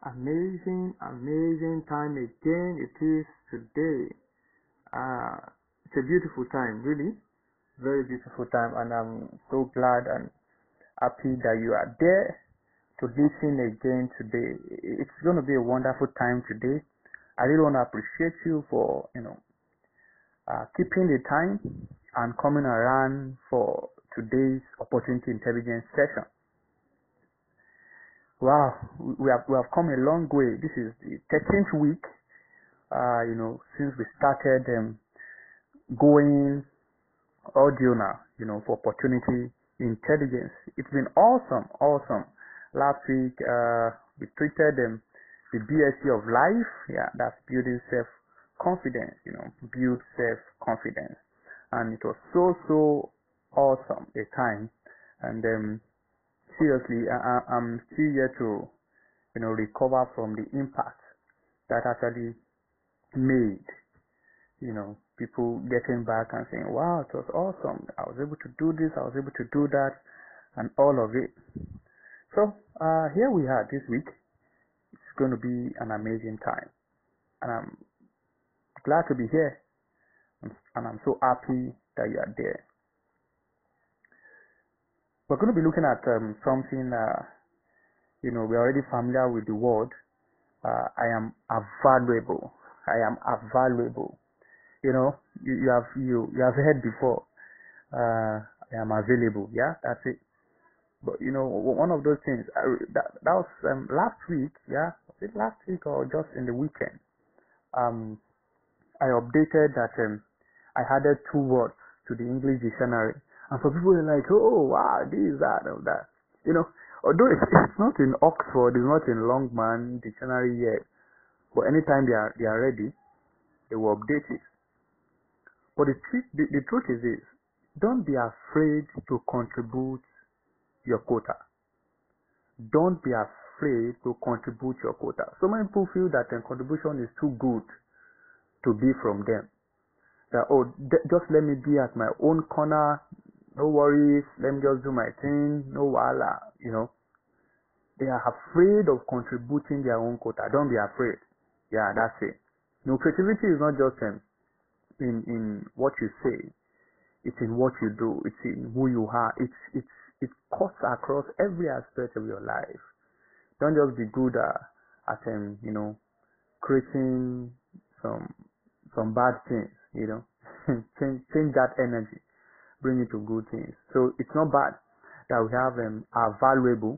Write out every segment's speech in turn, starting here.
Amazing time again it is today. Uh, it's a beautiful time, really, very beautiful time, and I'm so glad and happy that you are there to listen again today. It's going to be a wonderful time today. I really want to appreciate you for keeping the time and coming around for today's opportunity intelligence session. Wow, we have come a long way. This is the 13th week, since we started going audio now, for opportunity intelligence. It's been awesome. Last week, we treated the BSc of life. Yeah, that's building self-confidence, build self-confidence. And it was so awesome a time. And seriously, I'm still here to, recover from the impact that actually made, people getting back and saying, wow, it was awesome. I was able to do this, I was able to do that, and all of it. So, here we are this week. It's going to be an amazing time. And I'm glad to be here. And I'm so happy that you are there. We're going to be looking at something, we're already familiar with the word. I am available. I am available. You have heard before. I am available. Yeah, that's it. But one of those things that was last week. Yeah, was it last week or just in the weekend? I updated that I added 2 words to the English dictionary. And for people who are like, oh wow, this, that, and that. Although it's not in Oxford, it's not in Longman dictionary yet. But anytime they are ready, they will update it. But the truth is this: don't be afraid to contribute your quota. Don't be afraid to contribute your quota. So many people feel that contribution is too good to be from them. That just let me be at my own corner. No worries, let me just do my thing, no wala, They are afraid of contributing their own quota. Don't be afraid. Yeah, that's it. Creativity is not just in what you say. It's in what you do. It's in who you are. It cuts across every aspect of your life. Don't just be good at creating some bad things, change that energy. Bring it to good things. So it's not bad that we have Avaluable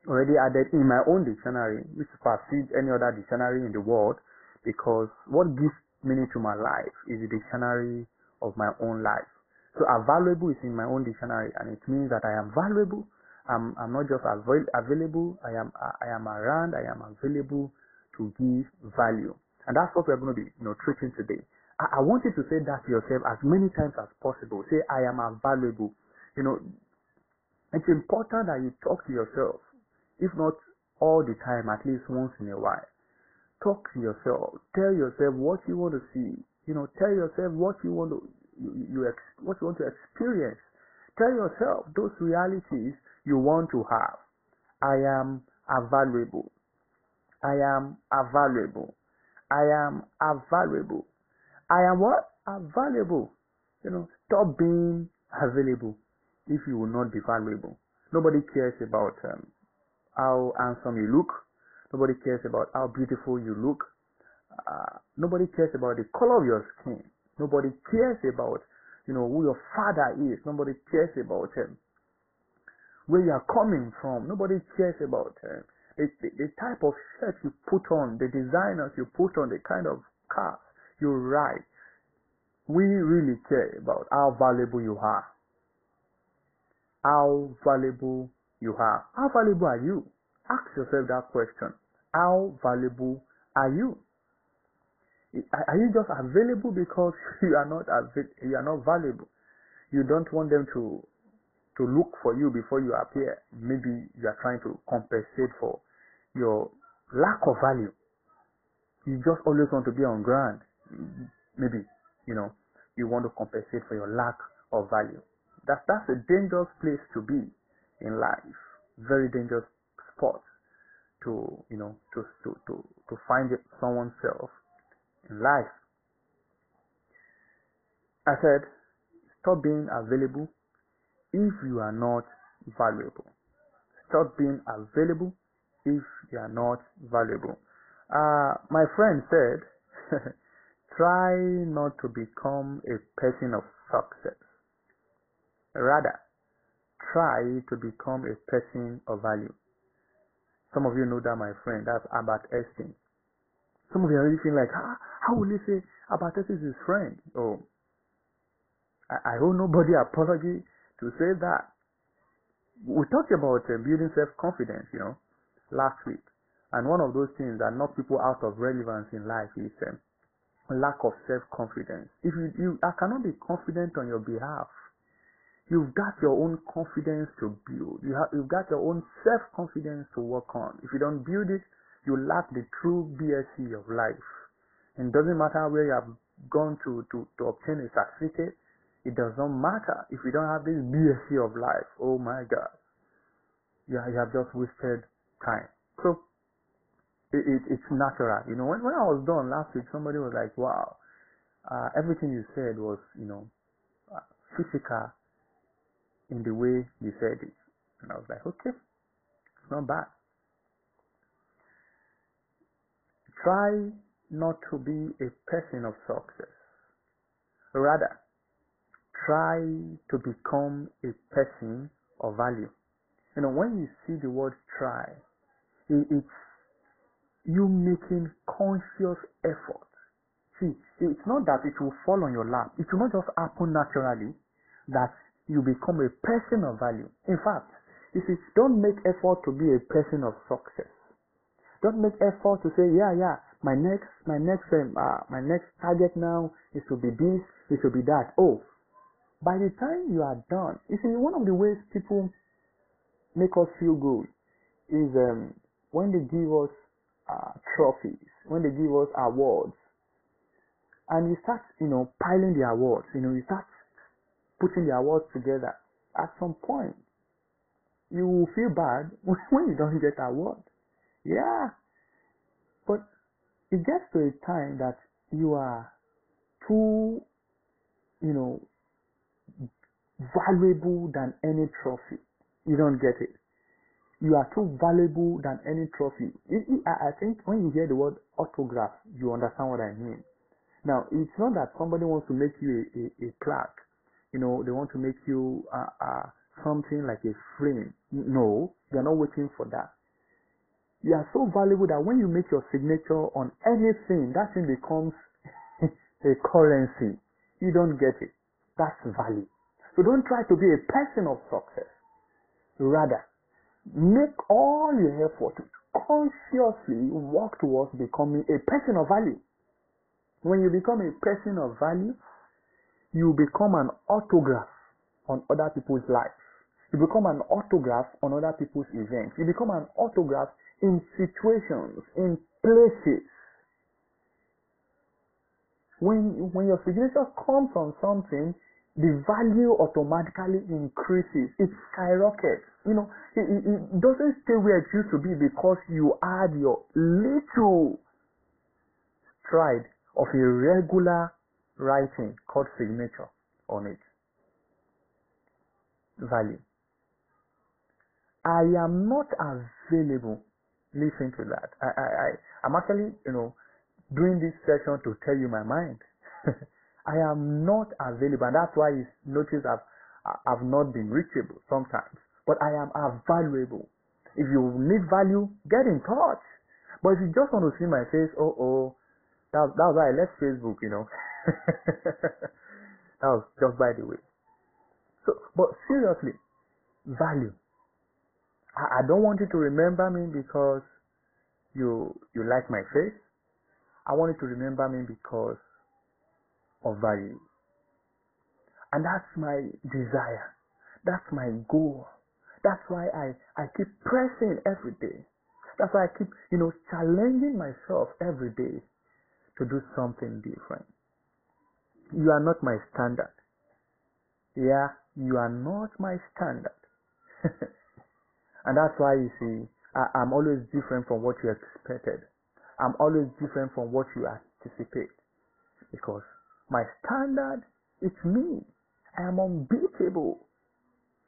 already added in my own dictionary, which supersedes any other dictionary in the world, because what gives meaning to my life is the dictionary of my own life. So Avaluable is in my own dictionary, and it means that I am valuable. I'm not just available. I am around. I am available to give value, and that's what we're going to be treating today. I want you to say that to yourself as many times as possible. Say, I am available. It's important that you talk to yourself, if not all the time, at least once in a while. Talk to yourself. Tell yourself what you want to see. Tell yourself what you want to what you want to experience. Tell yourself those realities you want to have. I am available. I am available. I am available. I am what? Available. Stop being available if you will not be valuable. Nobody cares about how handsome you look. Nobody cares about how beautiful you look. Nobody cares about the color of your skin. Nobody cares about who your father is. Nobody cares about where you are coming from. Nobody cares about the type of shirt you put on, the designers you put on, the kind of car you ride. We really care about how valuable you are. How valuable you are. How valuable are you? Ask yourself that question. How valuable are you? Are you just available because you are not valuable? You don't want them to look for you before you appear. Maybe you are trying to compensate for your lack of value. You just always want to be on ground. Maybe, you want to compensate for your lack of value. That's a dangerous place to be in life. Very dangerous spot to to find someone's self in life. I said, stop being available if you are not valuable. Stop being available if you are not valuable. My friend said, try not to become a person of success. Rather, try to become a person of value. Some of you know that, my friend. That's Albert Einstein. Some of you are already feeling like, how will you say Albert Einstein is his friend? Oh, I owe nobody apology to say that. We talked about building self-confidence, last week. And one of those things that knock people out of relevance in life is lack of self-confidence. If I cannot be confident on your behalf, you've got your own confidence to build. You've got your own self-confidence to work on. If you don't build it, you lack the true BSc of life. And it doesn't matter where you have gone to obtain a certificate. It does not matter if you don't have this BSc of life. Oh my God. You have just wasted time. So it's natural. When I was done last week, somebody was like, wow, everything you said was, physical in the way you said it. And I was like, okay, it's not bad. Try not to be a person of success. Rather, try to become a person of value. When you see the word try, it's you making conscious effort. See, it's not that it will fall on your lap. It will not just happen naturally that you become a person of value. In fact, you see, don't make effort to be a person of success. Don't make effort to say, my next target now is to be this, it should be that. Oh, by the time you are done, you see, one of the ways people make us feel good is when they give us trophies, when they give us awards, and you start, piling the awards, you start putting the awards together. At some point, you will feel bad when you don't get award. Yeah, but it gets to a time that you are too, valuable than any trophy. You don't get it. You are too valuable than any trophy. I think when you hear the word autograph, you understand what I mean. Now, it's not that somebody wants to make you a plaque. They want to make you something like a frame. No, they're not waiting for that. You are so valuable that when you make your signature on anything, that thing becomes a currency. You don't get it. That's value. So don't try to be a person of success. Rather, make all your effort to consciously work towards becoming a person of value. When you become a person of value, you become an autograph on other people's lives. You become an autograph on other people's events. You become an autograph in situations, in places. When your signature comes on something, the value automatically increases. It skyrockets. It doesn't stay where it used to be because you add your little stride of a regular writing called signature on it. Value. I am not available. Listen to that. I'm actually, doing this session to tell you my mind. I am not available, and that's why you notice I've not been reachable sometimes. But I am available. If you need value, get in touch. But if you just want to see my face, that was why I left Facebook, That was just by the way. So, but seriously, value. I don't want you to remember me because you like my face. I want you to remember me because of value. And that's my desire. That's my goal. That's why I keep pressing every day. That's why I keep, challenging myself every day to do something different. You are not my standard. Yeah, you are not my standard. And that's why you see, I'm always different from what you expected. I'm always different from what you anticipate. Because my standard is me. I am unbeatable.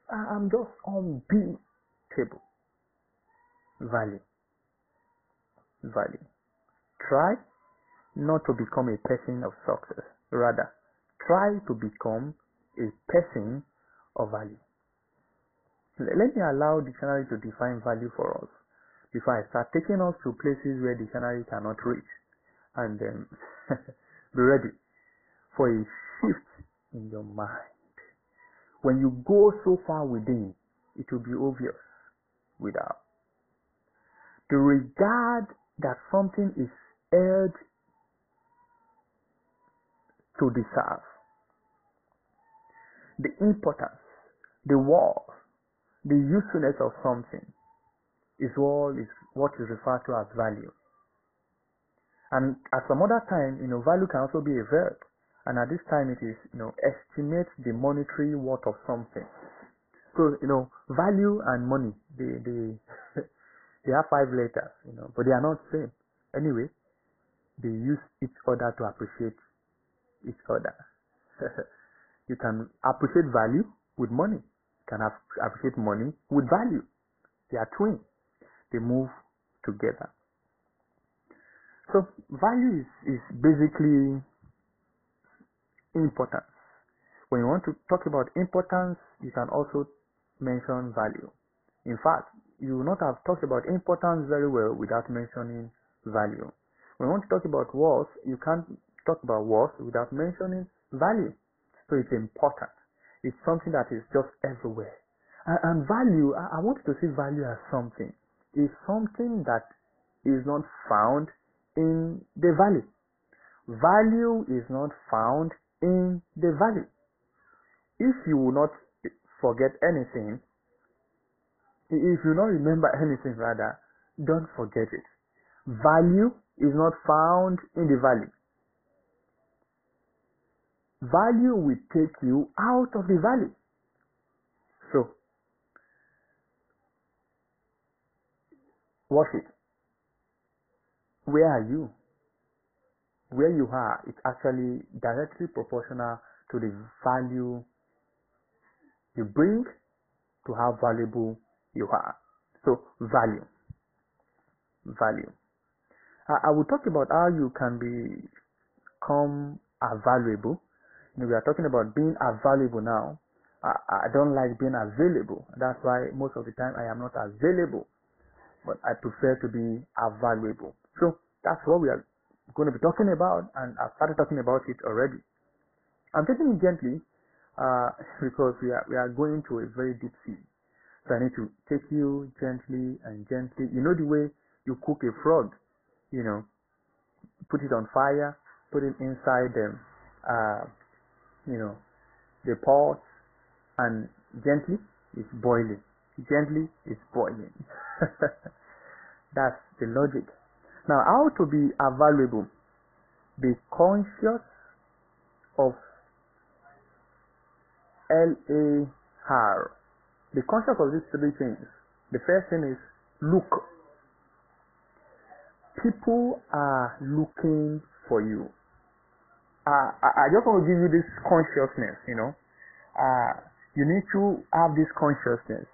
I'm just unbeatable. Value. Value. Try not to become a person of success. Rather, try to become a person of value. Let me allow dictionary to define value for us before I start taking us to places where dictionary cannot reach. And be ready for a shift in your mind. When you go so far within, it will be obvious without. The regard that something is held to deserve, the importance, the worth, the usefulness of something is what is referred to as value. And at some other time, value can also be a verb. And at this time, it is, estimate the monetary worth of something. So, value and money, they they have 5 letters, but they are not same. Anyway, they use each other to appreciate each other. You can appreciate value with money. You can appreciate money with value. They are twins. They move together. So value is basically importance. When you want to talk about importance, you can also mention value. In fact, you will not have talked about importance very well without mentioning value. When you want to talk about worth, you can't talk about worth without mentioning value. So it's important. It's something that is just everywhere. And value, I want you to see value as something. It's something that is not found in the value. Value is not found in the value. If you will not forget anything, if you not remember anything rather, don't forget it. Value is not found in the value. Value will take you out of the value. So, watch it. Where are you? Where you are, it's actually directly proportional to the value you bring to how valuable you are. So, value. Value. I will talk about how you can become available. We are talking about being available now. I don't like being available. That's why most of the time I am not available. But I prefer to be available. So that's what we are going to be talking about, and I've started talking about it already. I'm taking it gently because we are going to a very deep sea. So I need to take you gently and gently. You know the way you cook a frog, put it on fire, put it inside the pot, and gently it's boiling. Gently it's boiling. That's the logic. Now, how to be available? Be conscious of LAR. Be conscious of these 3 things. The first thing is look. People are looking for you. I just want to give you this consciousness, you need to have this consciousness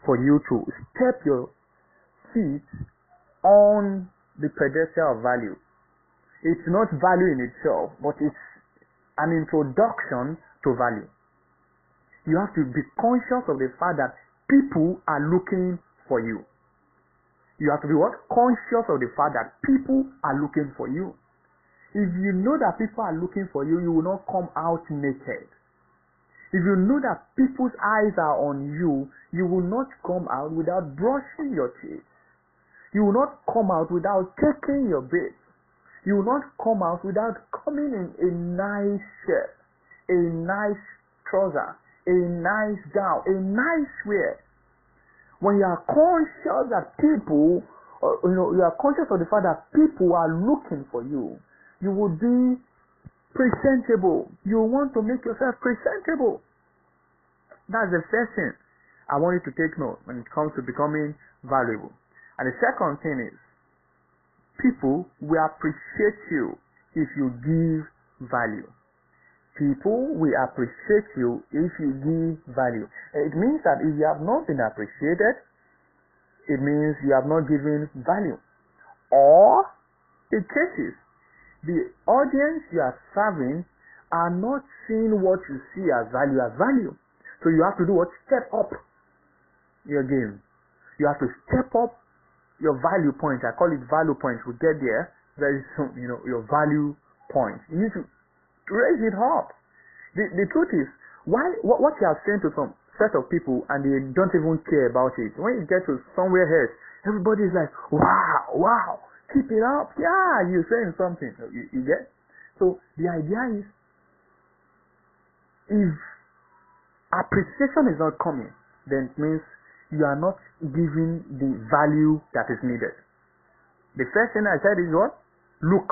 for you to step your feet on the pedestal of value. It's not value in itself, but it's an introduction to value. You have to be conscious of the fact that people are looking for you. You have to be what? Conscious of the fact that people are looking for you. If you know that people are looking for you, you will not come out naked. If you know that people's eyes are on you, you will not come out without brushing your teeth. You will not come out without taking your bath. You will not come out without coming in a nice shirt, a nice trouser, a nice gown, a nice wear. When you are conscious that people, you are conscious of the fact that people are looking for you, you will be presentable. You want to make yourself presentable. That's the first thing I want you to take note when it comes to becoming valuable. And the second thing is, people will appreciate you if you give value. People will appreciate you if you give value. It means that if you have not been appreciated, it means you have not given value. Or, in cases, the audience you are serving are not seeing what you see as value. So you have to do what? Step up your game. You have to step up your value point. I call it value points. We'll get there very soon. Your value point. You need to raise it up. The truth is, what you have sent to some set of people and they don't even care about it. When you get to somewhere else, everybody is like, wow, keep it up. Yeah, you're saying something. You get? So the idea is, if appreciation is not coming, then it means you are not giving the value that is needed. The first thing I said is what? Look.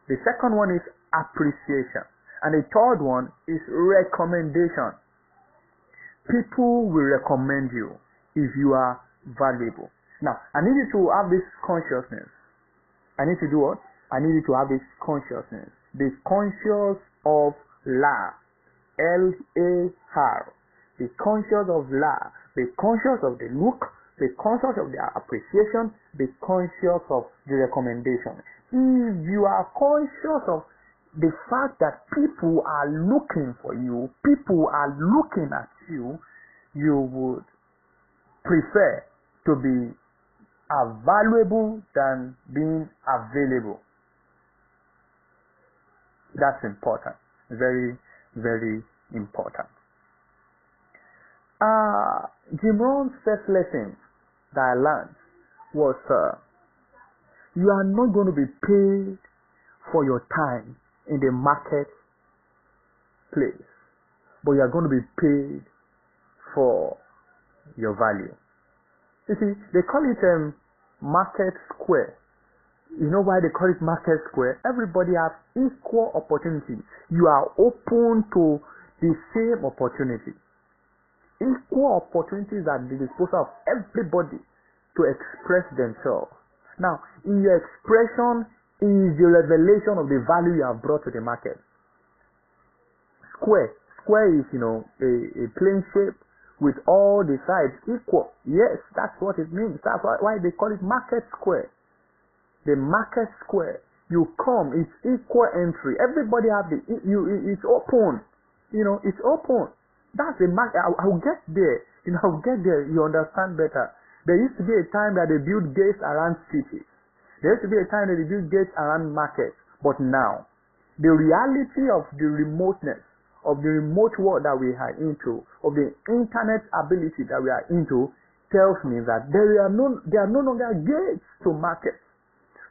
The second one is appreciation. And the third one is recommendation. People will recommend you if you are valuable. Now, I need you to have this consciousness. I need to do what? I need you to have this consciousness. Be conscious of love. L-A-R. Be conscious of love. Be conscious of the look. Be conscious of the appreciation. Be conscious of the recommendation. If you are conscious of the fact that people are looking for you, people are looking at you, you would prefer to be available than being available. That's important. Very, very important. Jim Rohn's first lesson that I learned was you are not going to be paid for your time in the market place, but you are going to be paid for your value. You see, they call it market square. You know why they call it market square? Everybody has equal opportunity. You are open to the same opportunity. Equal opportunities at the disposal of everybody to express themselves. Now, in your expression is the revelation of the value you have brought to the market. Square is, a plain shape with all the sides equal. Yes, that's what it means. That's why they call it market square. The market square. You come, it's equal entry. Everybody have it's open. It's open. That's the market. I'll get there. I'll get there. You understand better. There used to be a time that they built gates around cities. There used to be a time that they built gates around markets. But now, the reality of the remoteness, of the remote world that we are into, of the internet ability that we are into, tells me that there are no longer gates to markets.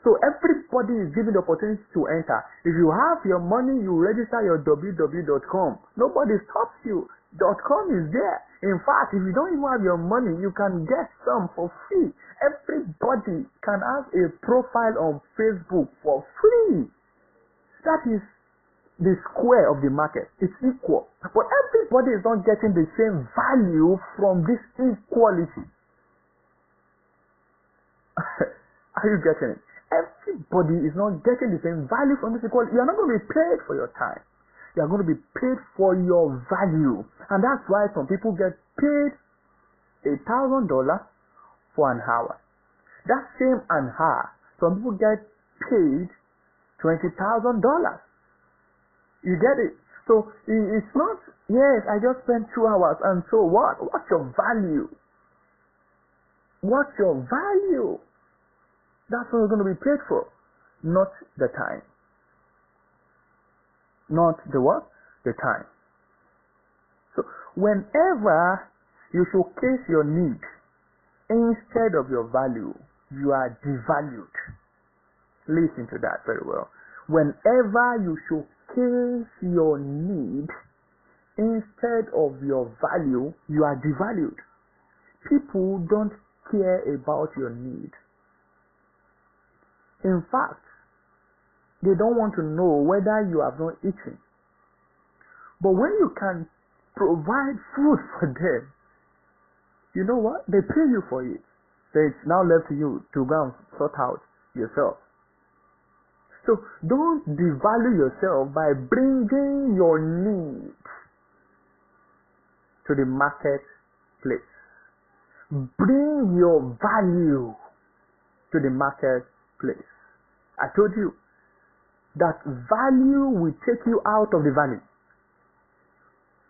So everybody is given the opportunity to enter. If you have your money, you register your www.com. Nobody stops you. .com is there. In fact, if you don't even have your money, you can get some for free. Everybody can have a profile on Facebook for free. That is the square of the market. It's equal. But everybody is not getting the same value from this equality. Are you getting it? Everybody is not getting the same value from this equality. You're not going to be paid for your time. You are going to be paid for your value. And that's why some people get paid $1,000 for an hour. That same an hour, some people get paid $20,000. You get it? So it's not, yes, I just spent 2 hours and so what? What's your value? What's your value? That's what you're going to be paid for. Not the time. Not the what? The time. So whenever you showcase your need instead of your value, you are devalued. Listen to that very well. Whenever you showcase your need instead of your value, you are devalued. People don't care about your need. In fact, they don't want to know whether you have not eaten. But when you can provide food for them, you know what? They pay you for it. Then it's now left to you to go and sort out yourself. So don't devalue yourself by bringing your needs to the marketplace. Bring your value to the marketplace. I told you that value will take you out of the valley.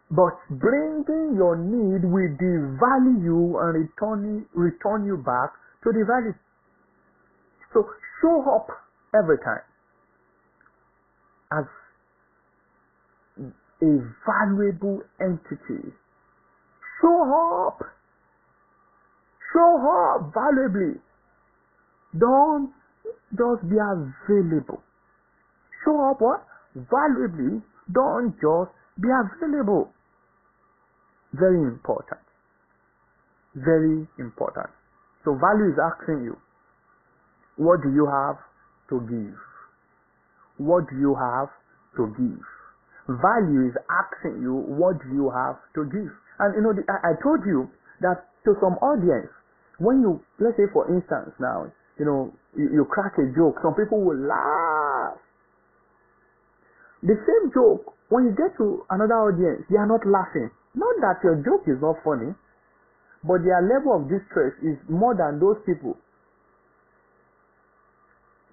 But bringing your need will devalue you and return you back to the valley. So show up every time as a valuable entity. Show up. Show up valuably. Don't just be available. Show up what? Valuably. Don't just be available. Very important. Very important. So value is asking you, what do you have to give? What do you have to give? Value is asking you, what do you have to give? And I told you that to some audience, when you, let's say for instance now, you crack a joke, some people will laugh. The same joke, when you get to another audience, they are not laughing. Not that your joke is not funny, but their level of distress is more than those people.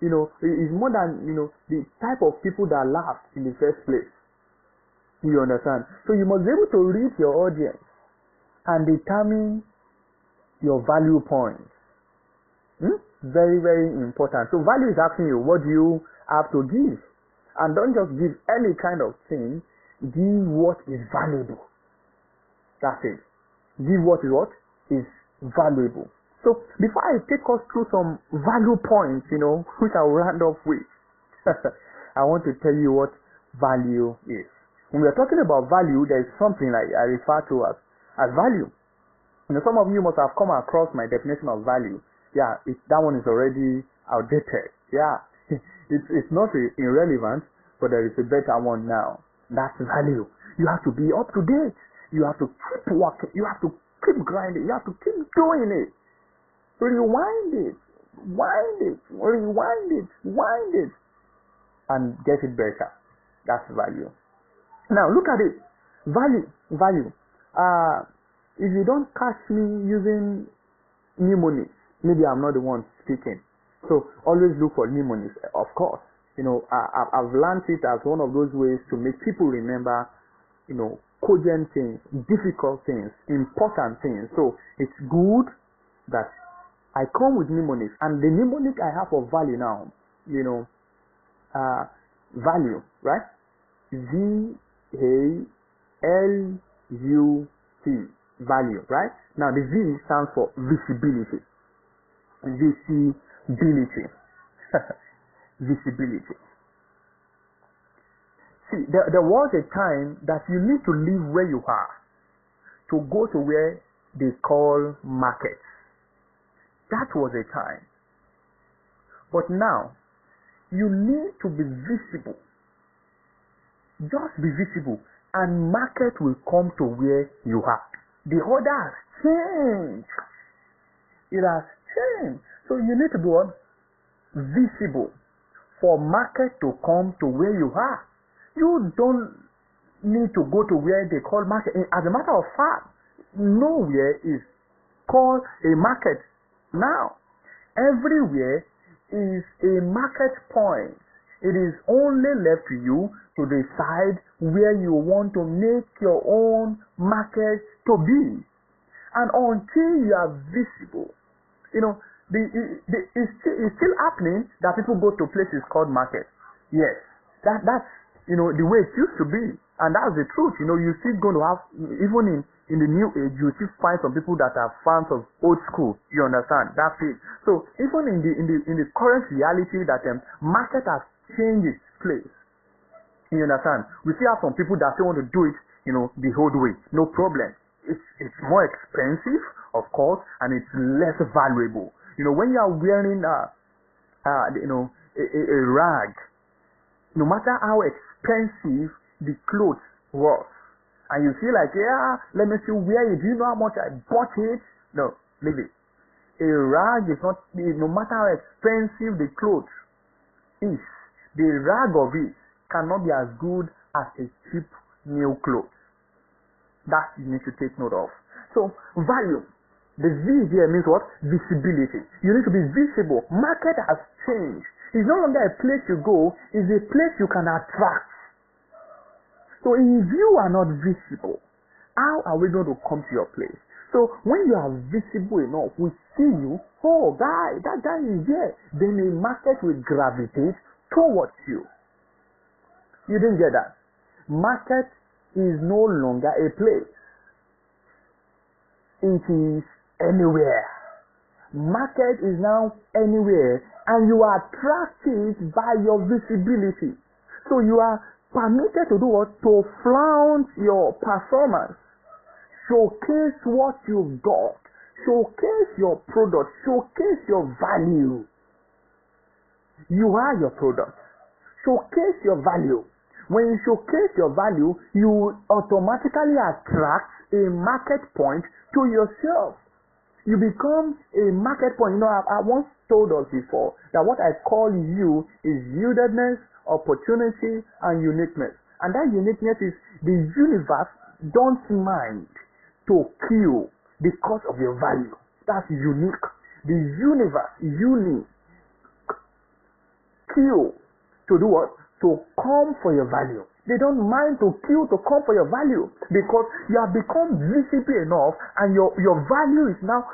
Is more than, the type of people that laughed in the first place. You understand? So you must be able to read your audience and determine your value points. Very, very important. So value is asking you, what do you have to give? And don't just give any kind of thing. Give what is valuable. That's it. Give what is valuable. So before I take us through some value points, which I will round off with, I want to tell you what value is. When we are talking about value, there is something like I refer to as value. Some of you must have come across my definition of value. Yeah, that one is already outdated. Yeah, it's not irrelevant, but there is a better one now. That's value. You have to be up to date. You have to keep working. You have to keep grinding. You have to keep doing it. Rewind it, wind it, rewind it, wind it, and get it better. That's value. Now look at it. Value. If you don't catch me using mnemonics, maybe I'm not the one speaking. So always look for mnemonics, of course. I've learned it as one of those ways to make people remember, cogent things, difficult things, important things. So it's good that I come with mnemonics, and the mnemonic I have for value now, value, right? V-A-L-U-T, value, right? Now the V stands for visibility. Visibility. Visibility. See, there was a time that you need to leave where you are to go to where they call markets. That was a time. But now, you need to be visible. Just be visible, and market will come to where you are. The order has changed. It has changed. So you need to be visible for market to come to where you are. You don't need to go to where they call market. As a matter of fact, nowhere is called a market. Now, everywhere is a market point. It is only left to you to decide where you want to make your own market to be. And until you are visible, it's still happening that people go to places called market. Yes, that's the way it used to be. And that's the truth. You're still going to have, even in the new age, you still find some people that are fans of old school. You understand? That's it. So even in the current reality that market has changed its place. You understand? We still have some people that still want to do it, the old way. No problem. It's more expensive, of course, and it's less valuable. When you are wearing a rag, no matter how expensive the clothes was, and you feel like, yeah, let me see wear it. Do you know how much I bought it? No, leave it. A rag is not, no matter how expensive the clothes is, the rag of it cannot be as good as a cheap new clothes. That you need to take note of. So, value. The V here means what? Visibility. You need to be visible. Market has changed. It's no longer a place you go, it's a place you can attract. So if you are not visible, how are we going to come to your place? So when you are visible enough, we see you, oh guy, that guy is there. Then the market will gravitate towards you. You didn't get that? Market is no longer a place. It is anywhere. Market is now anywhere, and you are attracted by your visibility. So you are permitted to do what? To flaunt your performance. Showcase what you've got. Showcase your product. Showcase your value. You are your product. Showcase your value. When you showcase your value, you automatically attract a market point to yourself. You become a market point. You know, I once told us before that what I call you is yieldedness, opportunity, and uniqueness. And that uniqueness is the universe don't mind to kill because of your value. That's unique. The universe, unique, kill to do what? To come for your value. They don't mind to kill to come for your value because you have become visible enough and your value is now,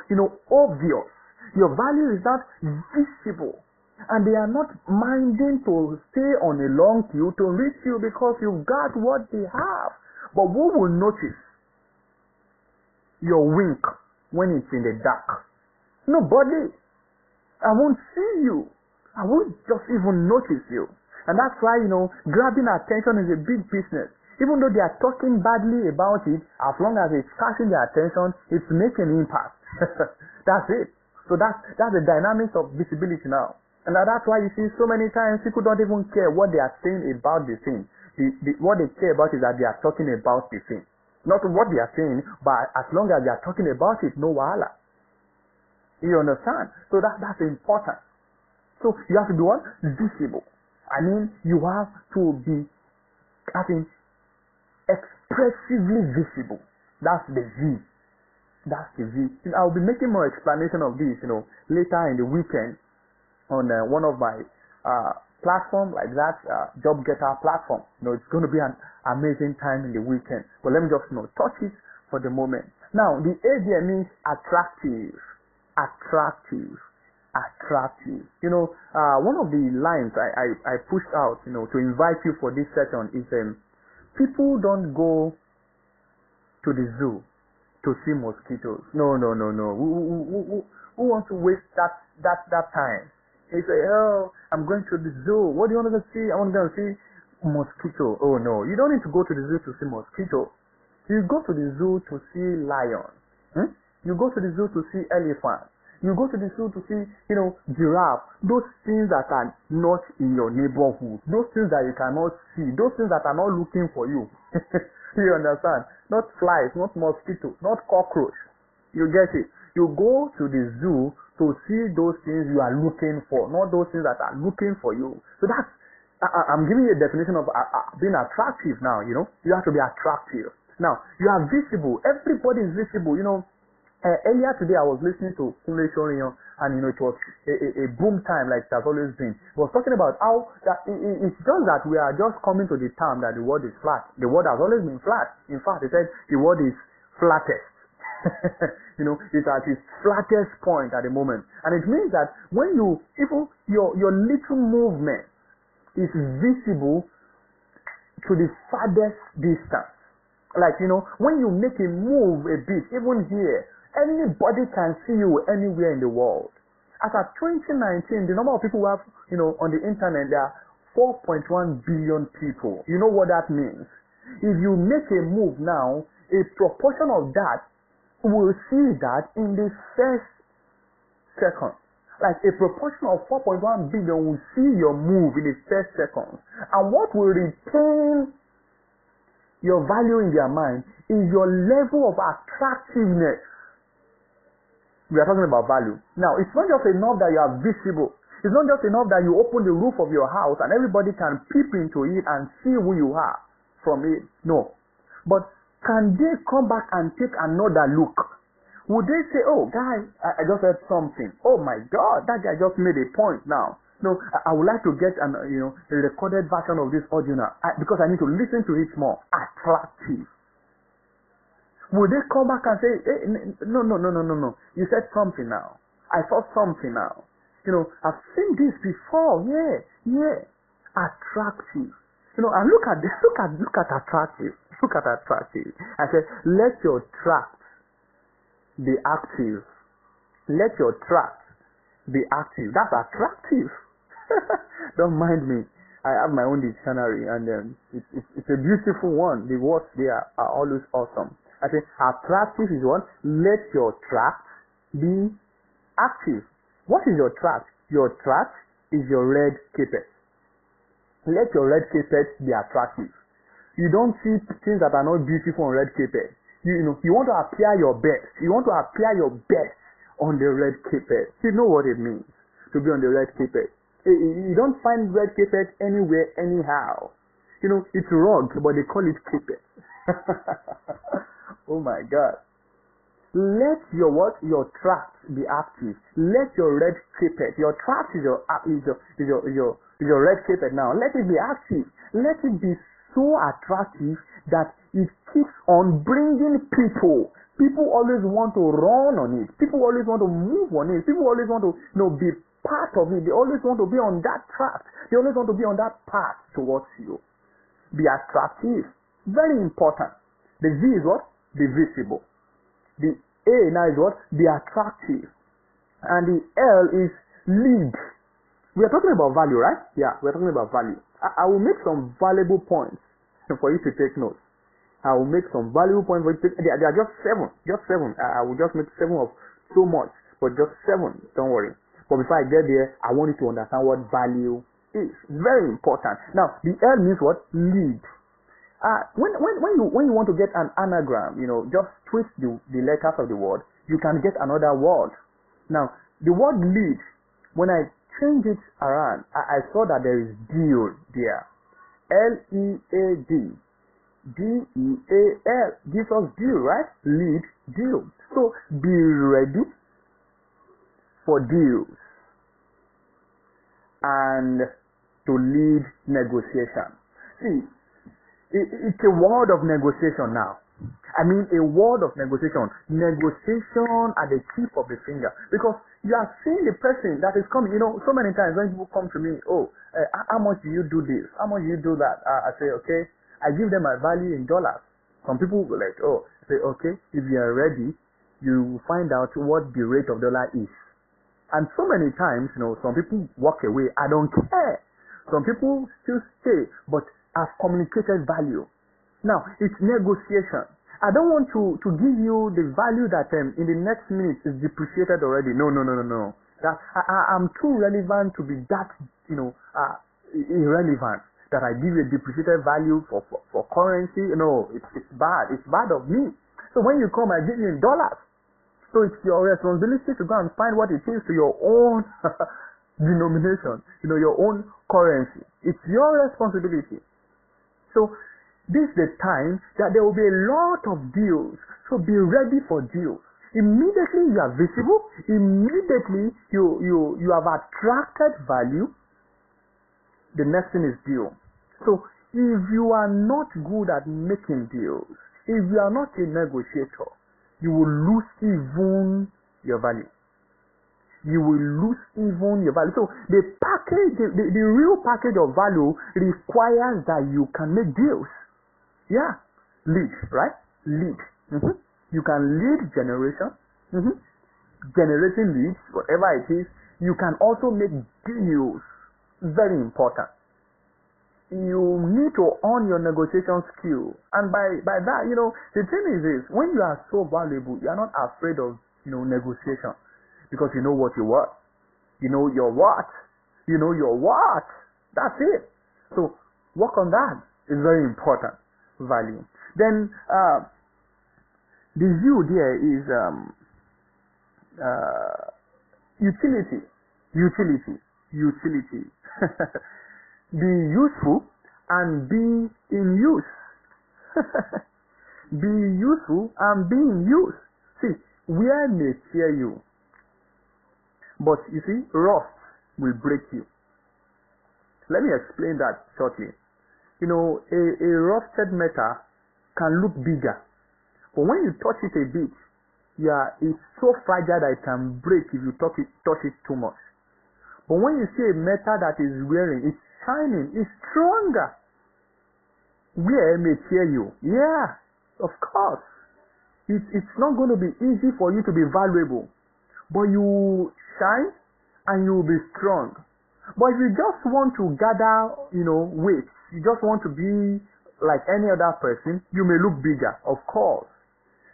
obvious. Your value is not visible. And they are not minding to stay on a long queue to reach you because you've got what they have. But who will notice your wink when it's in the dark? Nobody. I won't see you. I won't just even notice you. And that's why, grabbing attention is a big business. Even though they are talking badly about it, as long as it's catching their attention, it's making impact. That's it. So that's the dynamics of visibility now. And that's why you see so many times people don't even care what they are saying about the thing. What they care about is that they are talking about the thing. Not what they are saying, but as long as they are talking about it, no wahala. You understand? So that's important. So you have to be what? Visible. I mean, you have to be, expressively visible. That's the V. That's the V. I'll be making more explanation of this, later in the weekend on one of my platform like that, Job Getter platform. It's going to be an amazing time in the weekend. But let me just, touch it for the moment. Now, the A there means attractive. Attractive. Attractive. One of the lines I pushed out, to invite you for this session is people don't go to the zoo to see mosquitoes. No. Who wants to waste that time? They say, oh, I'm going to the zoo. What do you want to see? I want to go see mosquito. Oh no, you don't need to go to the zoo to see mosquito. You go to the zoo to see lions. You go to the zoo to see elephants. You go to the zoo to see, giraffe. Those things that are not in your neighborhood. Those things that you cannot see. Those things that are not looking for you. You understand? Not flies, not mosquitoes, not cockroach. You get it? You go to the zoo to see those things you are looking for, not those things that are looking for you. So that's, I'm giving you a definition of being attractive now, You have to be attractive. Now, you are visible. Everybody is visible, Earlier today, I was listening to Kunle Shorion, and it was a boom time like it has always been. He was talking about how that it's just that we are just coming to the term that the world is flat. The world has always been flat. In fact, he said the world is flattest. It's at its flattest point at the moment, and it means that when even your little movement is visible to the farthest distance. Like when you make a move a bit, even here. Anybody can see you anywhere in the world. As of 2019, the number of people who have, on the internet, there are 4.1 billion people. You know what that means? If you make a move now, a proportion of that will see that in the first second. Like a proportion of 4.1 billion will see your move in the first second. And what will retain your value in their mind is your level of attractiveness. We are talking about value. Now, it's not just enough that you are visible. It's not just enough that you open the roof of your house and everybody can peep into it and see who you are from it. No. But can they come back and take another look? Would they say, oh, guy, I just heard something. Oh, my God, that guy just made a point now. No, I would like to get a recorded version of this audio now because I need to listen to it more. Attractive. Would they come back and say, hey, no. You said something now. I saw something now. I've seen this before. Yeah. Attractive. And look at this. Look at attractive. Look at attractive. I said, let your tract be active. Let your tract be active. That's attractive. Don't mind me. I have my own dictionary, and it's a beautiful one. The words there are always awesome. I say attractive is what? Let your tract be active. What is your tract? Your tract is your red carpet. Let your red carpet be attractive. You don't see things that are not beautiful on red carpet. You want to appear your best. You want to appear your best on the red carpet. You know what it means to be on the red carpet. You don't find red carpet anywhere, anyhow. It's rug, but they call it carpet. Oh my God. Let your what? Your tract be active. Let your red carpet. Your tract is your red carpet now. Let it be active. Let it be so attractive that it keeps on bringing people. People always want to run on it. People always want to move on it. People always want to be part of it. They always want to be on that track. They always want to be on that path towards you. Be attractive. Very important. The V is what? Be visible. The A now is what? Be attractive. And the L is lead. We are talking about value, right? Yeah, we are talking about value. I will make some valuable points for you to take notes. I will make some valuable points for you to take. They are just seven. Just seven. I will just make seven of so much, but just seven. Don't worry. But before I get there, I want you to understand what value is. Very important. Now, the L means what? Lead. When you want to get an anagram, just twist the letters of the word, you can get another word. Now, the word lead, when I change it around, I saw that there is deal there. L-E-A-D. D-E-A-L gives us deal, right? Lead, deal. So, be ready for deals and to lead negotiation. See, it's a word of negotiation now. I mean, a word of negotiation. Negotiation at the tip of the finger. Because you are seeing the person that is coming. So many times when people come to me, how much do you do this? How much do you do that? I say, okay. I give them my value in dollars. Some people will like, I say, okay, if you are ready, you find out what the rate of dollar is. And so many times, some people walk away. I don't care. Some people still stay, but have communicated value. Now, it's negotiation. I don't want to give you the value that in the next minute is depreciated already. No. That I'm too relevant to be that, irrelevant. That I give you a depreciated value for currency. No, it's bad. It's bad of me. So when you come, I give you in dollars. So it's your responsibility to go and find what it is to your own denomination, your own currency. It's your responsibility. So this is the time that there will be a lot of deals. So be ready for deals. Immediately you are visible. Immediately you have attracted value. The next thing is deal. So if you are not good at making deals, if you are not a negotiator, you will lose even your value. You will lose even your value. So the package, the real package of value requires that you can make deals. Yeah. Lead, right? Lead. You can lead generation. Generating leads, whatever it is. You can also make deals. Very important. You need to own your negotiation skill. And by that, the thing is this, when you are so valuable, you are not afraid of, negotiation. Because you know what you want. You know your what. You know your what. That's it. So, work on that. It's very important. Value. Then, the view there is uh, utility, utility, utility. Be useful and be in use. Be useful and be in use. See, wear may tear you, but you see, rust will break you. Let me explain that shortly. You know, a rusted metal can look bigger, but when you touch it a bit, it's so fragile that it can break if you touch it too much. But when you see a metal that is wearing, it's shining, it's stronger. Wear may tear you. Yeah, of course. It's not going to be easy for you to be valuable, but you shine and you will be strong. But if you just want to gather, weight, you just want to be like any other person, you may look bigger, of course.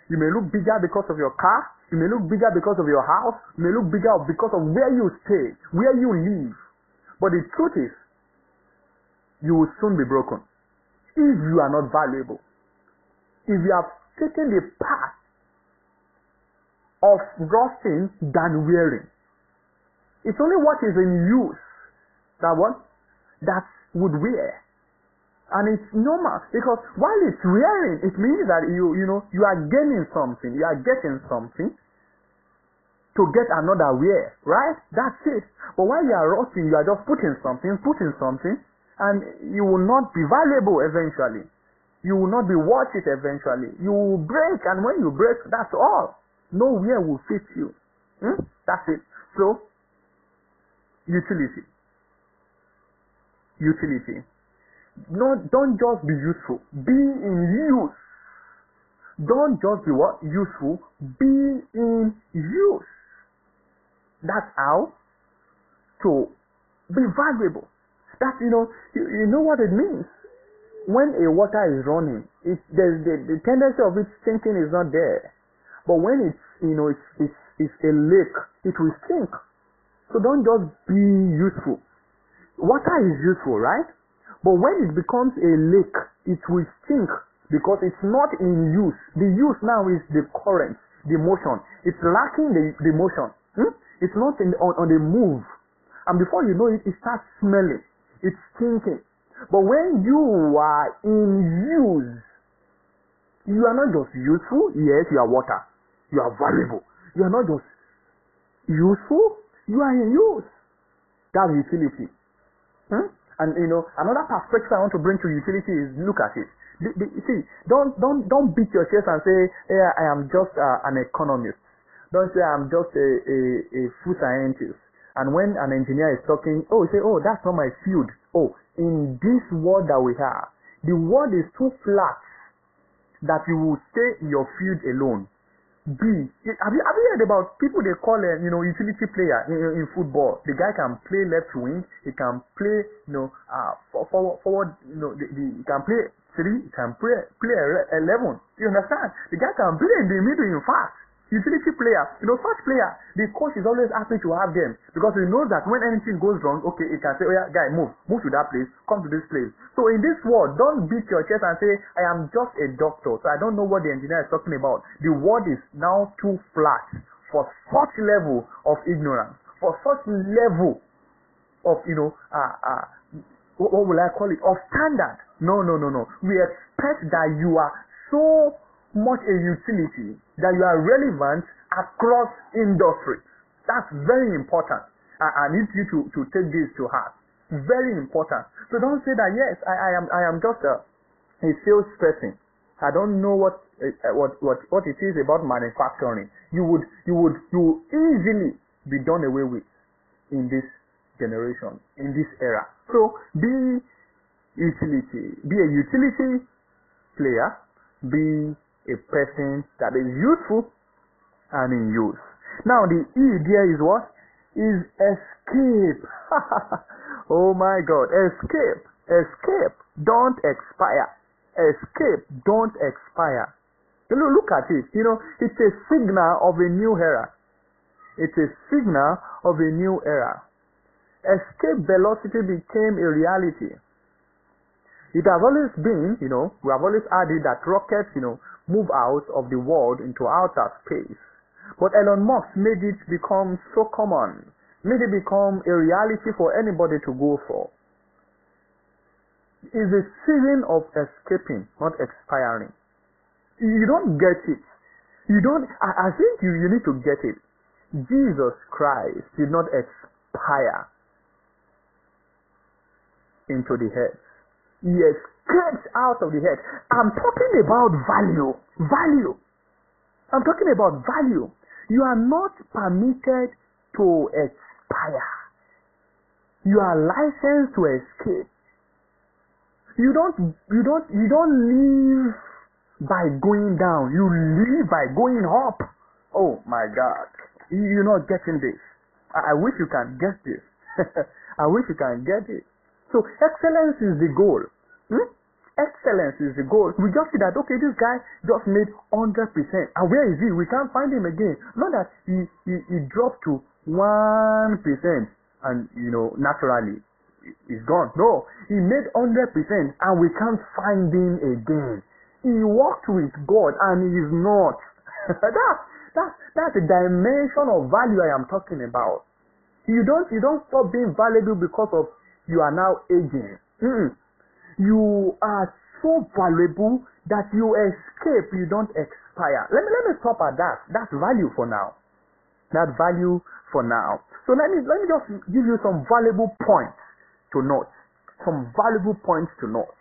You may look bigger because of your car, you may look bigger because of your house, you may look bigger because of where you stay, where you live. But the truth is, you will soon be broken if you are not valuable. If you have taken the path of rusting than wearing. It's only what is in use that would wear. And it's normal because while it's wearing, it means that you are gaining something, you are getting something to get another wear, right? That's it. But while you are rusting, you are just putting something, and you will not be valuable eventually. You will not be worth it eventually. You will break, and when you break, that's all. Nowhere will fit you. That's it. So, utility. No, don't just be useful. Be in use. Don't just be what? Useful. Be in use. That's how to be valuable. That's, you know what it means. When a water is running, the tendency of it sinking is not there. But when it's a lake, it will sink. So don't just be useful. Water is useful, right? But when it becomes a lake, it will sink because it's not in use. The use now is the current, the motion. It's lacking the motion. It's not on the move. And before you know it, it starts smelling. It's stinking. But when you are in use, you are not just useful. Yes, you are water. You are valuable. You are not just useful. You are in use. That's utility. And another perspective I want to bring to utility is look at it. See, don't beat your chest and say, "Hey, I am just an economist." Don't say I'm just a food scientist. And when an engineer is talking, say, that's not my field. In this world that we have, the world is too flat that you will stay in your field alone. Have you heard about people they call utility player in football? The guy can play left wing, he can play forward, he can play 3, he can play 11. You understand? The guy can play in the middle, in fact. Utility player, such player, the coach is always happy to have them because he knows that when anything goes wrong, he can say, guy, move to that place, come to this place. So in this world, don't beat your chest and say, I am just a doctor, so I don't know what the engineer is talking about. The world is now too flat for such level of ignorance, for such level of, what will I call it, of standard. No. We expect that you are so much a utility, that you are relevant across industry. That's very important. I need you to take this to heart. Very important. So don't say that, yes, I am just a salesperson. I don't know what it is about manufacturing. You would easily be done away with in this generation, in this era. So be a utility player, be a person that is useful and in use. Now the E there is what? Is escape. Oh my God. Escape. Don't expire. Escape. Don't expire. Look at it. It's a signal of a new era. It's a signal of a new era. Escape velocity became a reality. It has always been, we have always added that rockets, move out of the world into outer space. But Elon Musk made it become so common, made it become a reality for anybody to go for. It's a season of escaping, not expiring. You don't get it. You don't, I think you need to get it. Jesus Christ did not expire into the head. He escaped out of the head. I'm talking about value. Value. I'm talking about value. You are not permitted to expire. You are licensed to escape. You don't live by going down. You live by going up. Oh my God. You're not getting this. I wish you can get this. I wish you can get it. So excellence is the goal. Excellence is the goal. We just see that, okay, this guy just made 100%. And where is he? We can't find him again. Not that he dropped to 1% and, naturally he's gone. No, he made 100% and we can't find him again. He walked with God and he is not. That's the dimension of value I am talking about. You don't stop being valuable because of you are now aging. You are so valuable that you escape, you don't expire. Let me stop at that. That's value for now. That value for now. So let me just give you some valuable points to note. Some valuable points to note.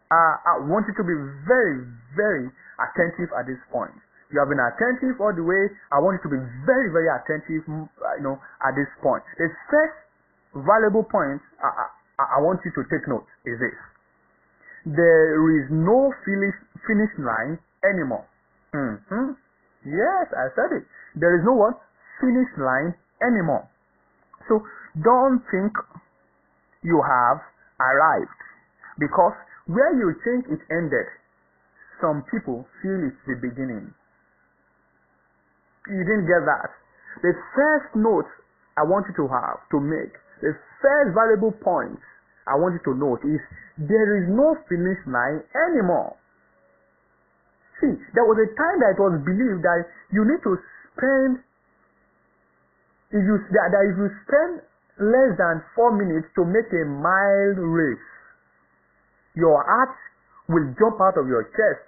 I want you to be very, very attentive at this point. You have been attentive all the way. I want you to be very, very attentive, at this point. The first valuable point I want you to take note is this. There is no finish line anymore. Yes, I said it. There is no what? Finish line anymore. So don't think you have arrived, because where you think it ended, some people feel it's the beginning. You didn't get that. The first note I want you to have to make, the first valuable point I want you to note is there is no finish line anymore. See, there was a time that it was believed that you need to spend, if you spend less than 4 minutes to make a mile race, your heart will jump out of your chest.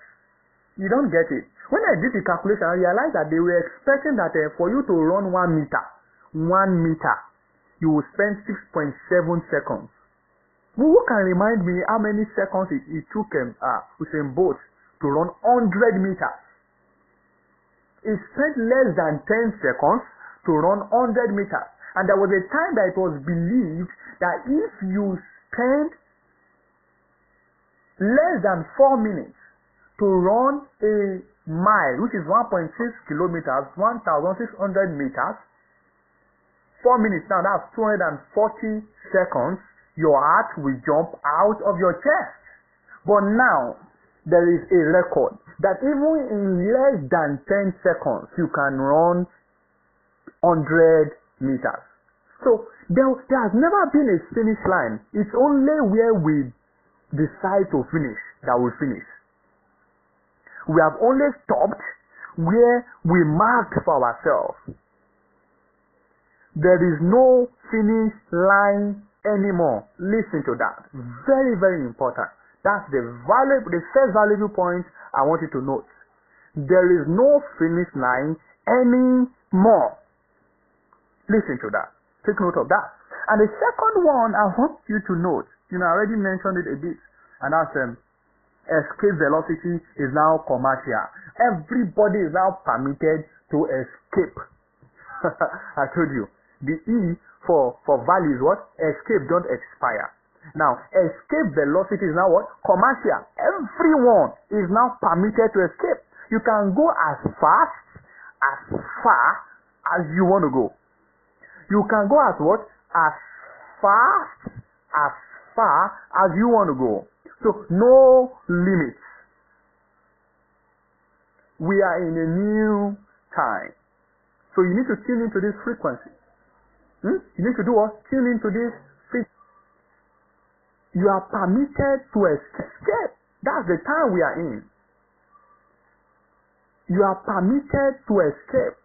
You don't get it. When I did the calculation, I realized that they were expecting that for you to run 1 meter, you will spend 6.7 seconds. Who can remind me how many seconds it took Usain Bolt to run 100 meters? It spent less than 10 seconds to run 100 meters. And there was a time that it was believed that if you spend less than 4 minutes to run a mile, which is 1.6 kilometers, 1,600 meters, 4 minutes now, that's 240 seconds, your heart will jump out of your chest. But now, there is a record that even in less than 10 seconds, you can run 100 meters. So, there has never been a finish line. It's only where we decide to finish that we finish. We have only stopped where we marked for ourselves. There is no finish line anymore. Listen to that. Very, very important. That's the first valuable point I want you to note. There is no finish line anymore. Listen to that. Take note of that. And the second one I want you to note, I already mentioned it a bit, and that's escape velocity is now commercial. Everybody is now permitted to escape. I told you. The E for value is what? Escape, don't expire. Now, escape velocity is now what? Commercial. Everyone is now permitted to escape. You can go as far as you want to go. You can go as what? As fast as you want to go. So, no limits. We are in a new time. So, you need to tune into this frequency. You need to do what? Tune into this frequency. You are permitted to escape. That's the time we are in. You are permitted to escape.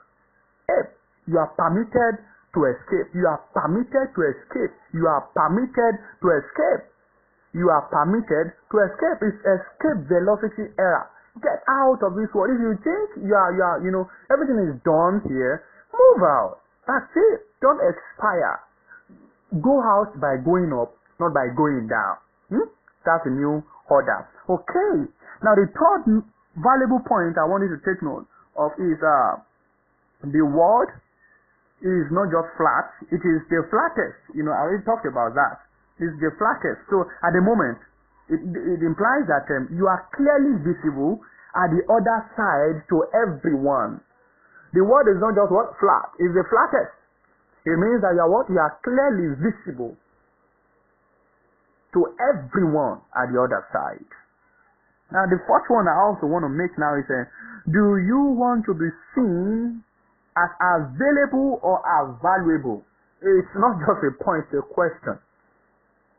If you are permitted to escape. You are permitted to escape. You are permitted to escape. You are permitted to escape. It's escape velocity error. Get out of this world. If you think you are, everything is done here, move out. That's it. Don't expire. Go out by going up, not by going down. That's a new order. Okay. Now the third valuable point I want you to take note of is the world is not just flat, it is the flattest. I already talked about that. It's the flattest. So at the moment, it implies that you are clearly visible at the other side to everyone. The world is not just what? Flat. It's the flattest. It means that you are what? You are clearly visible to everyone at the other side. Now the fourth one I also want to make now is do you want to be seen as available or as valuable? It's not just a point, it's a question.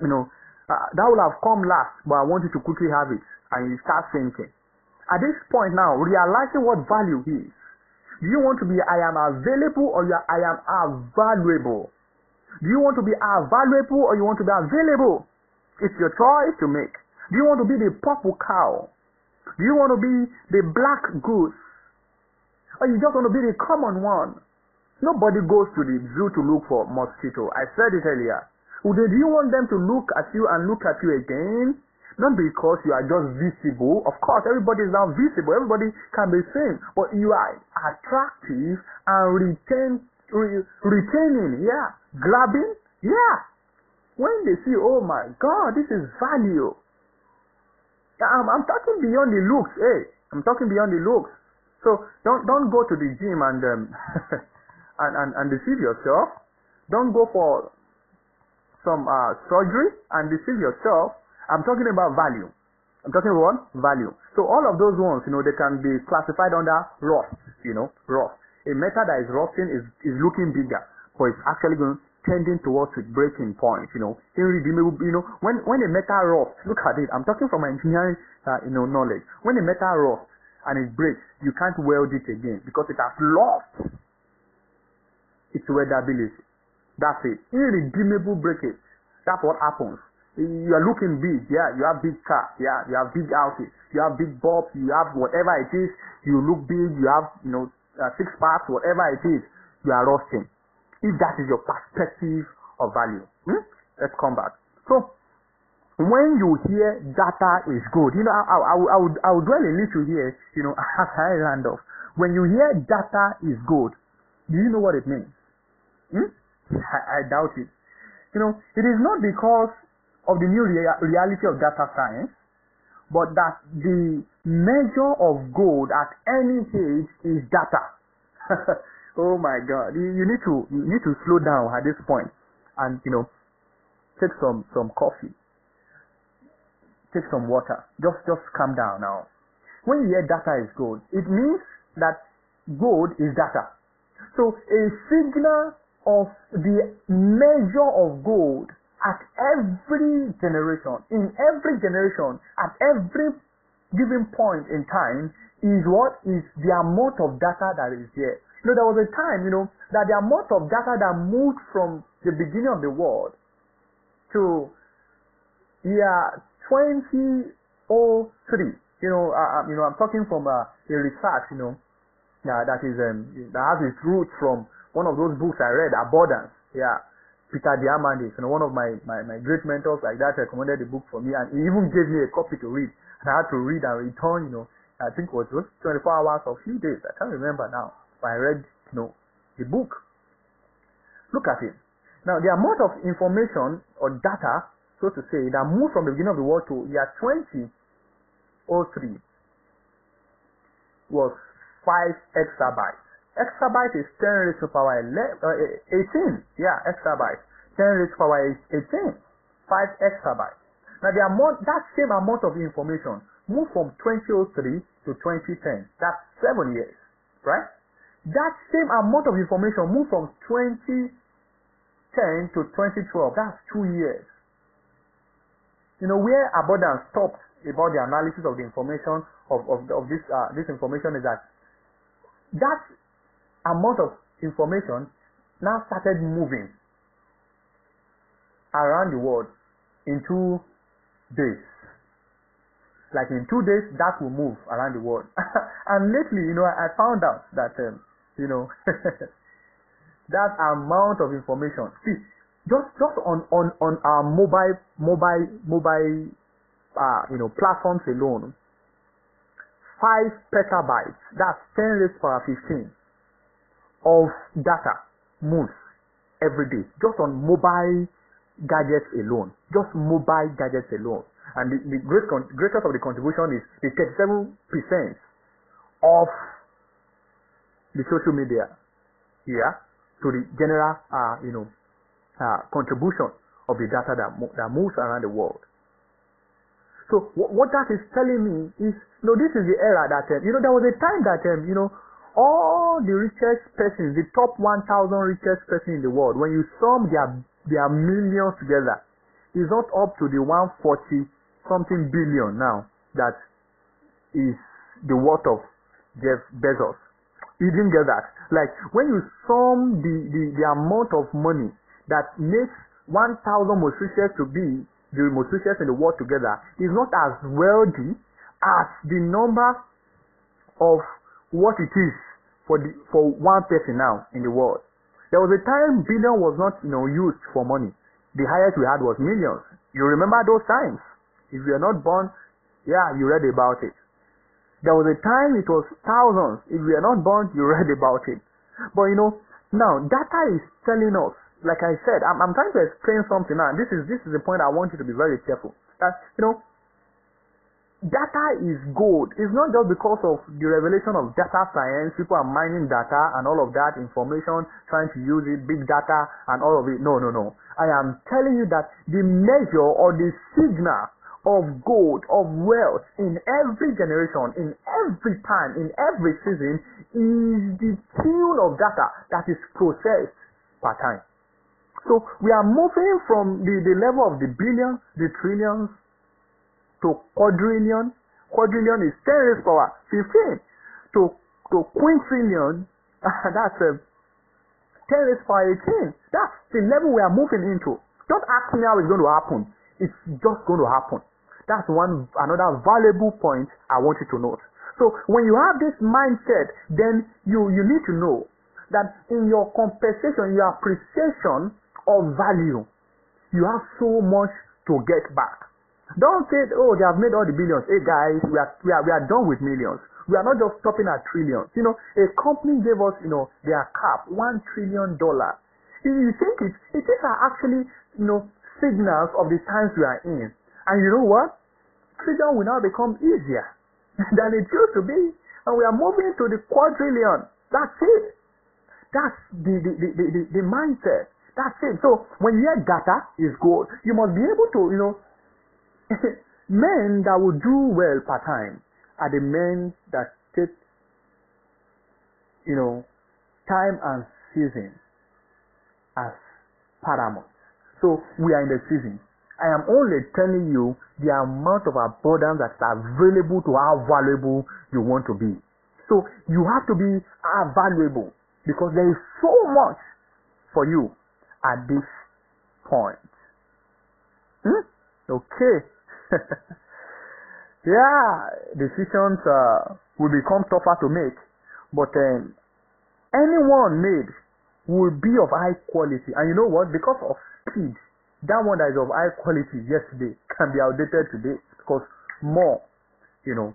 That will have come last, but I want you to quickly have it and you start thinking. At this point now, realizing what value is. Do you want to be I am available or I am available? Do you want to be available or you want to be available? It's your choice to make. Do you want to be the purple cow? Do you want to be the black goose? Or you just want to be the common one? Nobody goes to the zoo to look for mosquito. I said it earlier. Do you want them to look at you and look at you again? Not because you are just visible. Of course, everybody is now visible. Everybody can be seen. But you are attractive and retaining. Yeah. Grabbing. Yeah. When they see, oh my God, this is value. I'm talking beyond the looks. Hey, I'm talking beyond the looks. So don't go to the gym and and deceive yourself. Don't go for some surgery and deceive yourself. I'm talking about value. I'm talking about value. So all of those ones, they can be classified under rust. Rust. A metal that is rusting is looking bigger, but it's actually tending towards its breaking point. Irredeemable. When a metal rusts, look at it. I'm talking from my engineering, knowledge. When a metal rusts and it breaks, you can't weld it again because it has lost its weldability. That's it. Irredeemable breakage. That's what happens. You are looking big, yeah. You have big car, yeah. You have big houses, you have big bulbs, you have whatever it is. You look big. You have 6 parts, whatever it is. You are rusting. If that is your perspective of value, let's come back. So when you hear data is good, I would dwell a little here. As I land off. When you hear data is good, do you know what it means? I doubt it. It is not because of the new reality of data science, but that the measure of gold at any age is data. Oh my God! You need to slow down at this point, and take some coffee, take some water. Just calm down now. When you hear data is gold, it means that gold is data. So a signal of the measure of gold at every generation, in every generation, at every given point in time is what is the amount of data that is there. There was a time, that the amount of data that moved from the beginning of the world to year 2003. I'm talking from a research, that is that has its roots from one of those books I read, Abundance. Yeah. Peter Diamandis, one of my great mentors like that recommended the book for me, and he even gave me a copy to read. And I had to read and return, I think it was 24 hours or a few days. I can't remember now. But I read, the book. Look at it. Now, the amount of information or data, so to say, that moved from the beginning of the world to year 2003 was 5 exabytes. Exabyte is 10 raised to the power 18. Yeah, exabyte. 10 raised to the power 18. 5 exabytes. Now, that same amount of information moved from 2003 to 2010. That's 7 years, right? That same amount of information moved from 2010 to 2012. That's 2 years. Where Abundance stopped about the analysis of the information of this information is that that amount of information now started moving around the world in 2 days. Like in 2 days, that will move around the world. And lately, I found out that, that amount of information. See, just on our mobile platforms alone, 5 petabytes, that's 10 raised to power 15 of data moves every day, just on mobile gadgets alone. Just mobile gadgets alone. And the greatest of the contribution is the 37% of the social media here to the general, contribution of the data that moves around the world. So what that is telling me is, this is the era that, there was a time that, all the richest persons, the top 1,000 richest persons in the world, when you sum their millions together, is not up to the 140 something billion now that is the worth of Jeff Bezos. You didn't get that. Like when you sum the amount of money that makes 1,000 most richest to be the most richest in the world together is not as wealthy as the number of what it is for one person now in the world. There was a time billion was not used for money. The highest we had was millions. You remember those times? If you are not born, you read about it. There was a time it was thousands. If you are not born, you read about it. But now data is telling us, like I said, I'm trying to explain something now. This is the point I want you to be very careful. That data is gold. It's not just because of the revelation of data science, people are mining data and all of that information, trying to use it, big data and all of it. No. I am telling you that the measure or the signal of gold, of wealth in every generation, in every time, in every season is the tune of data that is processed per time. So we are moving from the level of the billions, the trillions, to quadrillion. Quadrillion is 10 raised to power 15 to quintillion. That's 10 raised to power 18. That's the level we are moving into. Don't ask me how it's going to happen. It's just going to happen. That's another valuable point I want you to note. So when you have this mindset, then you need to know that in your compensation, your appreciation of value, you have so much to get back. Don't say, they have made all the billions. Hey guys, we are done with millions. We are not just stopping at trillions. A company gave us, their cap, $1 trillion. You think it is actually, signals of the times we are in. And you know what? Trillion will now become easier than it used to be. And we are moving to the quadrillion. That's it. That's the mindset. That's it. So when you hear data is gold, you must be able to, men that will do well per time are the men that take, time and season as paramount. So we are in the season. I am only telling you the amount of abundance that's available to how valuable you want to be. So you have to be valuable because there is so much for you at this point. Okay. Decisions will become tougher to make, but anyone made will be of high quality. And you know what? Because of speed, that one that is of high quality yesterday can be outdated today because more,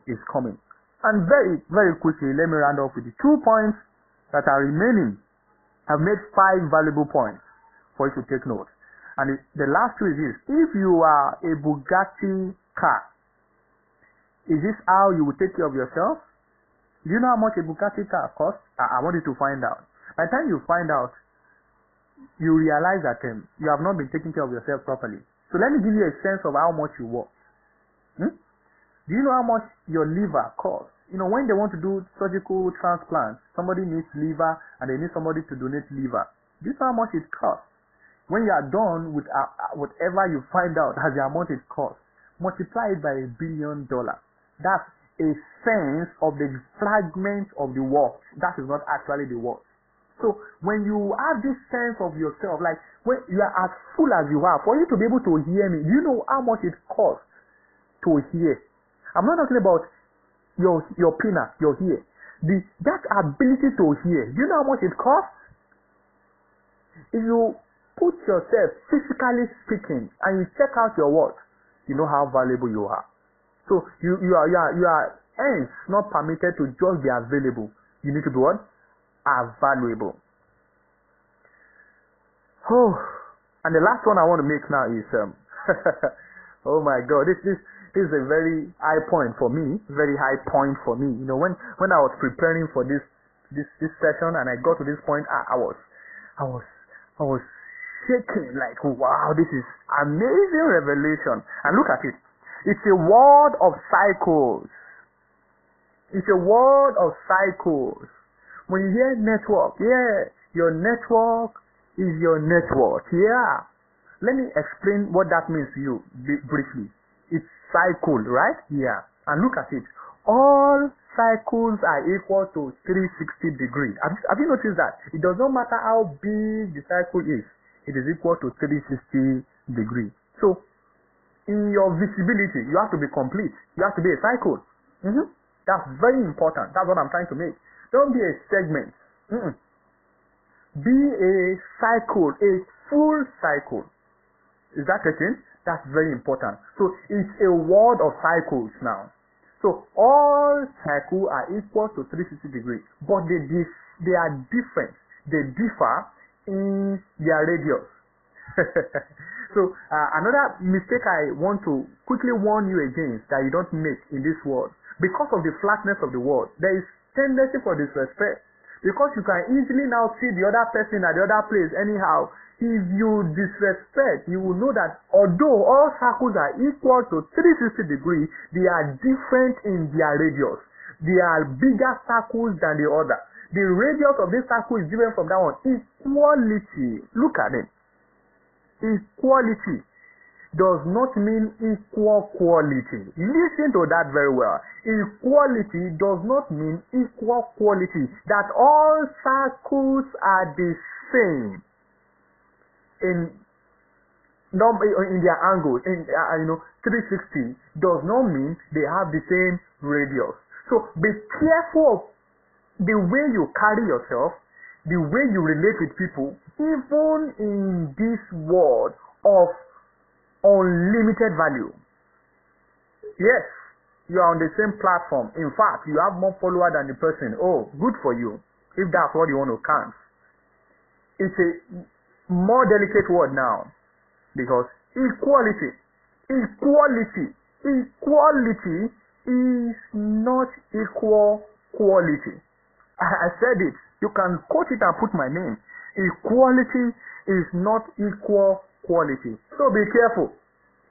is coming. And very, very quickly, let me round off with the 2 points that are remaining. I've made 5 valuable points for you to take note. And the last 2 is this. If you are a Bugatti car, is this how you will take care of yourself? Do you know how much a Bugatti car costs? I want you to find out. By the time you find out, you realize that you have not been taking care of yourself properly. So let me give you a sense of how much you work. Do you know how much your liver costs? When they want to do surgical transplants, somebody needs liver and they need somebody to donate liver. Do you know how much it costs? When you are done with whatever you find out as the amount it costs, multiply it by $1 billion. That's a sense of the fragment of the world that is not actually the world. So when you have this sense of yourself, like when you are as full as you are, for you to be able to hear me, do you know how much it costs to hear? I'm not talking about your penis, your ear. That ability to hear, do you know how much it costs? If you put yourself, physically speaking, and you check out your words, you know how valuable you are. So you are hence not permitted to just be available. You need to be what? Avaluable. Oh, and the last one I want to make now is oh my God, this is a very high point for me. Very high point for me. You know, when I was preparing for this session and I got to this point, I was shaking, like, wow, this is amazing revelation. And look at it. It's a world of cycles. It's a world of cycles. When you hear network, yeah, your network is your network. Yeah. Let me explain what that means to you briefly. It's cycle, right? Yeah. And look at it. All cycles are equal to 360 degrees. Have you noticed that? It does not matter how big the cycle is. It is equal to 360 degrees. So, in your visibility, you have to be complete. You have to be a cycle. That's very important. That's what I'm trying to make. Don't be a segment. Be a cycle, a full cycle. Is that getting? That's very important. So it's a world of cycles now. So all cycles are equal to 360 degrees, but they are different. They differ in their radius. So another mistake I want to quickly warn you against that you don't make in this world, because of the flatness of the world, there is tendency for disrespect. Because you can easily now see the other person at the other place anyhow. If you disrespect, you will know that although all circles are equal to 360 degrees, they are different in their radius. They are bigger circles than the other. The radius of this circle is different from that one. Equality. Look at it. Equality does not mean equal quality. Listen to that very well. Equality does not mean equal quality. That all circles are the same in their angles. In 360 does not mean they have the same radius. So be careful of the way you carry yourself, the way you relate with people, even in this world of unlimited value. Yes, you are on the same platform. In fact, you have more followers than the person. Oh, good for you, if that's what you want to count. It's a more delicate word now, because equality is not equal quality. I said it. You can quote it and put my name. Equality is not equal quality. So be careful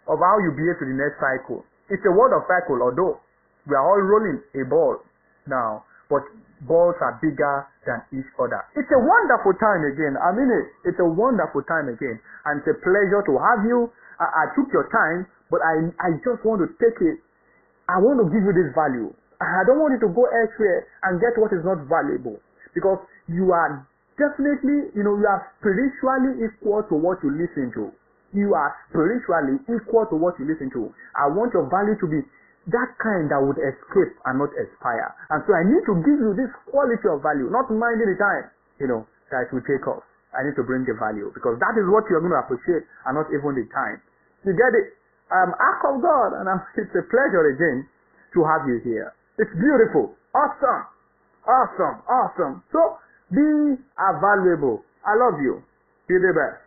of how you behave to the next cycle. It's a world of cycle, although we are all rolling a ball now, but balls are bigger than each other. It's a wonderful time again. I mean it. It's a wonderful time again. And it's a pleasure to have you. I took your time, but I just want to take it. I want to give you this value. I don't want you to go elsewhere and get what is not valuable. Because you are definitely, you are spiritually equal to what you listen to. You are spiritually equal to what you listen to. I want your value to be that kind that would escape and not expire. And so I need to give you this quality of value, not minding the time, that it will take off. I need to bring the value, because that is what you're going to appreciate and not even the time. You get it? I'm act of God, and it's a pleasure again to have you here. It's beautiful. Awesome. Awesome. Awesome. So, be available. I love you. Be the best.